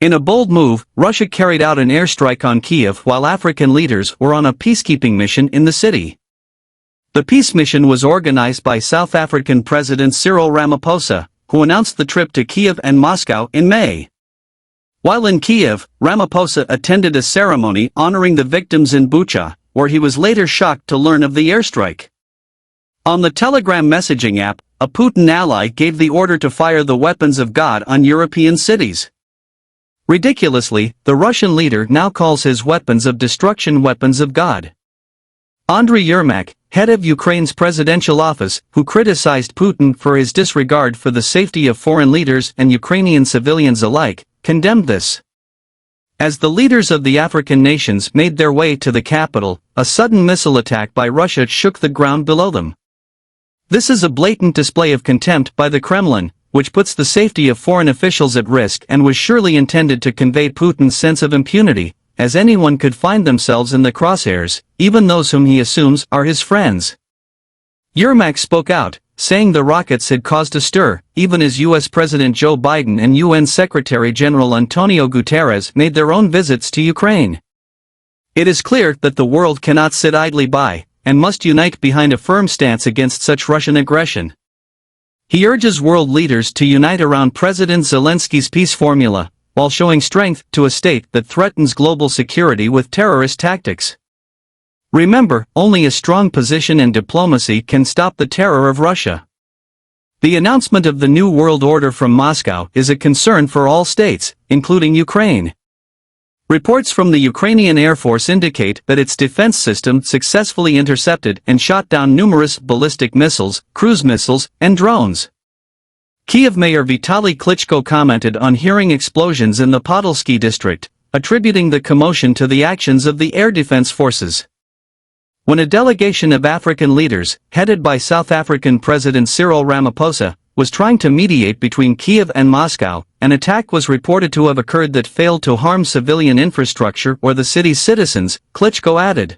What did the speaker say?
In a bold move, Russia carried out an airstrike on Kiev while African leaders were on a peacekeeping mission in the city. The peace mission was organized by South African President Ciryl Ramaphosa, who announced the trip to Kiev and Moscow in May. While in Kiev, Ramaphosa attended a ceremony honoring the victims in Bucha, where he was later shocked to learn of the airstrike. On the Telegram messaging app, a Putin ally gave the order to fire the weapons of God on European cities. Ridiculously, the Russian leader now calls his weapons of destruction weapons of God. Andriy Yermak, head of Ukraine's presidential office, who criticized Putin for his disregard for the safety of foreign leaders and Ukrainian civilians alike, condemned this. As the leaders of the African nations made their way to the capital, a sudden missile attack by Russia shook the ground below them. This is a blatant display of contempt by the Kremlin, which puts the safety of foreign officials at risk and was surely intended to convey Putin's sense of impunity, as anyone could find themselves in the crosshairs, even those whom he assumes are his friends. Yermak spoke out, saying the rockets had caused a stir, even as U.S. President Joe Biden and UN Secretary General Antonio Guterres made their own visits to Ukraine. It is clear that the world cannot sit idly by, and must unite behind a firm stance against such Russian aggression. He urges world leaders to unite around President Zelensky's peace formula, while showing strength to a state that threatens global security with terrorist tactics. Remember, only a strong position and diplomacy can stop the terror of Russia. The announcement of the New World Order from Moscow is a concern for all states, including Ukraine. Reports from the Ukrainian Air Force indicate that its defense system successfully intercepted and shot down numerous ballistic missiles, cruise missiles, and drones. Kiev Mayor Vitaly Klitschko commented on hearing explosions in the Podolsky district, attributing the commotion to the actions of the air defense forces. When a delegation of African leaders, headed by South African President Ciryl Ramaphosa, was trying to mediate between Kiev and Moscow, an attack was reported to have occurred that failed to harm civilian infrastructure or the city's citizens, Klitschko added.